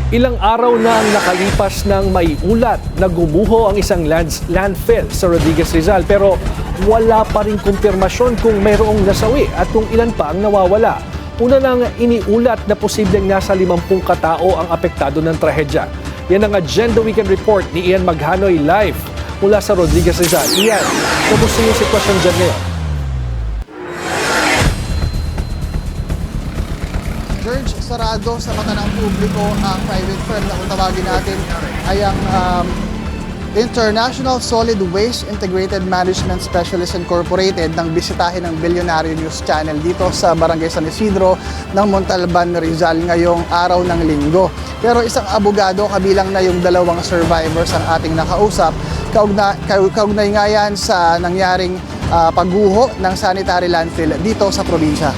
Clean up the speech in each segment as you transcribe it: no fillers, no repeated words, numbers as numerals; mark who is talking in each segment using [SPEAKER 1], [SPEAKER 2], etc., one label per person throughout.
[SPEAKER 1] Ilang araw na ang nakalipas ng may ulat na gumuho ang isang landfill sa Rodriguez Rizal pero wala pa rin kumpirmasyon kung mayroong nasawi at kung ilan pa ang nawawala. Una nang iniulat na posibleng nasa 50 katao ang apektado ng trahedya. Yan ang Agenda Weekend Report ni Ian Maghanoy live mula sa Rodriguez Rizal. Ian, kamusta yung sitwasyon dyan ngayon?
[SPEAKER 2] George, sarado sa mata ng publiko ang private firm na kung tawagin natin ay ang International Solid Waste Integrated Management Specialist Incorporated nang bisitahin ng Bilyonaryo News Channel dito sa Barangay San Isidro ng Montalban, Rizal ngayong araw ng Linggo. Pero isang abogado kabilang na yung dalawang survivors ang ating nakausap, kaugnay nga yan sa nangyaring pagguho ng sanitary landfill dito sa probinsya.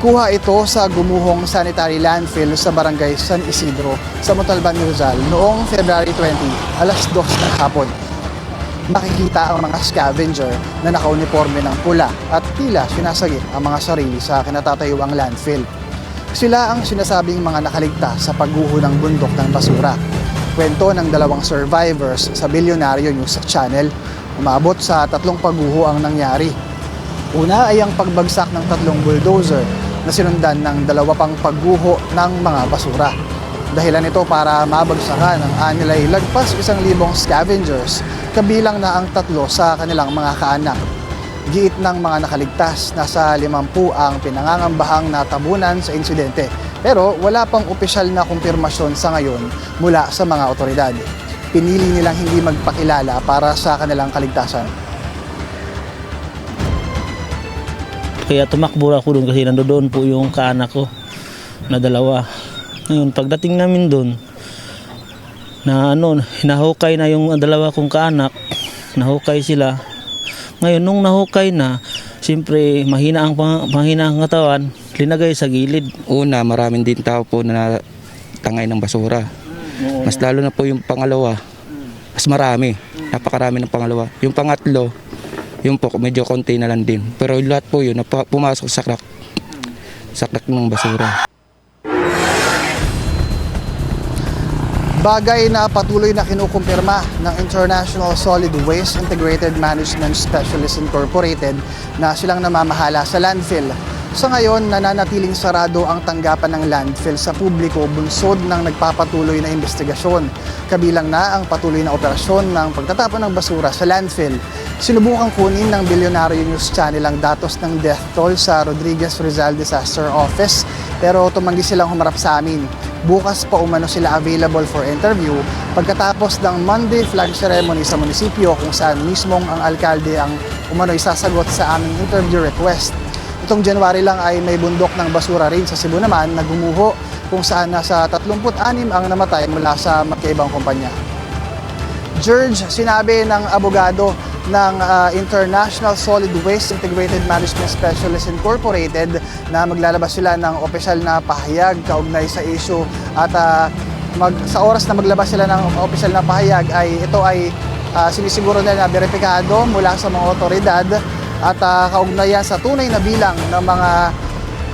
[SPEAKER 2] Kuha ito sa gumuhong sanitary landfill sa Barangay San Isidro sa Montalban, Rizal noong February 20, alas 2 ng hapon. Makikita ang mga scavenger na nakauniforme ng pula at tila sinasagip ang mga sarili sa kinatatayuang landfill. Sila ang sinasabing mga nakaligtas sa pagguho ng bundok ng basura. Kwento ng dalawang survivors sa Bilyonaryo News Channel, umabot sa 3 pagguho ang nangyari. Una ay ang pagbagsak ng 3 bulldozer na sinundan ng 2 pang pagguho ng mga basura. Dahilan ito para mabagsakan ang anilay lagpas 1,000 scavengers, kabilang na ang 3 sa kanilang mga kaanak. Giit ng mga nakaligtas, nasa 50 ang pinangangambahang natabunan sa insidente, pero wala pang opisyal na kumpirmasyon sa ngayon mula sa mga otoridad. Pinili nilang hindi magpakilala para sa kanilang kaligtasan.
[SPEAKER 3] Kaya tumakbo ako doon kasi nandoon po yung kaanak ko na 2. Ngayon, pagdating namin doon, na nahukay na yung 2 kong kaanak, nahukay sila. Ngayon, nung nahukay na, siyempre mahina ang katawan, linagay sa gilid.
[SPEAKER 4] Una, maraming din tao po na tangay ng basura. Mas lalo na po yung pangalawa, mas marami, napakarami ng pangalawa. Yung pangatlo, yung po medyo konti na lang din. Pero lahat po yun pumasok sa crack ng basura.
[SPEAKER 2] Bagay na patuloy na kinukumpirma ng International Solid Waste Integrated Management Specialist Incorporated na silang namamahala sa landfill. Sa ngayon, nananatiling sarado ang tanggapan ng landfill sa publiko bunsod ng nagpapatuloy na investigasyon. Kabilang na ang patuloy na operasyon ng pagtatapon ng basura sa landfill. Sinubukang kunin ng Bilyonaryo News Channel ang datos ng death toll sa Rodriguez Rizal Disaster Office pero tumanggi silang humarap sa amin. Bukas pa umano sila available for interview pagkatapos ng Monday flag ceremony sa munisipyo kung saan mismong ang alkalde ang umano isasagot sa aming interview request. Itong January lang ay may bundok ng basura rin sa Cebu naman na gumuho kung saan nasa 36 ang namatay mula sa magkaibang kumpanya. George, sinabi ng abogado ng International Solid Waste Integrated Management Specialist Incorporated na maglalabas sila ng opisyal na pahayag kaugnay sa issue at sa oras na maglabas sila ng opisyal na pahayag ay ito ay sinisiguro nila na beripikado mula sa mga otoridad at kaugnayan sa tunay na bilang ng mga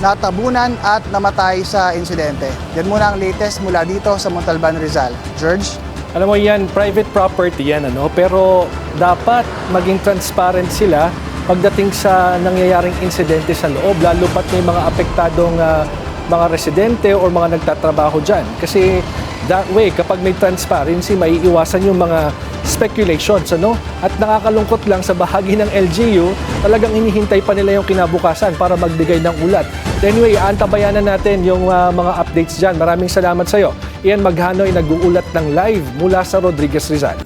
[SPEAKER 2] natabunan at namatay sa insidente. Yan muna ang latest mula dito sa Montalban, Rizal. George?
[SPEAKER 1] Alam mo yan, private property yan, pero dapat maging transparent sila pagdating sa nangyayaring insidente sa loob, lalo pat may mga apektadong mga residente o mga nagtatrabaho dyan. Kasi that way, kapag may transparency, may iwasan yung mga speculations, At nakakalungkot lang sa bahagi ng LGU, talagang hinihintay pa nila yung kinabukasan para magbigay ng ulat. Anyway, aantabayanan natin yung mga updates dyan. Maraming salamat sa iyo. Ian Maghanoy nag-uulat ng live mula sa Rodriguez Rizal.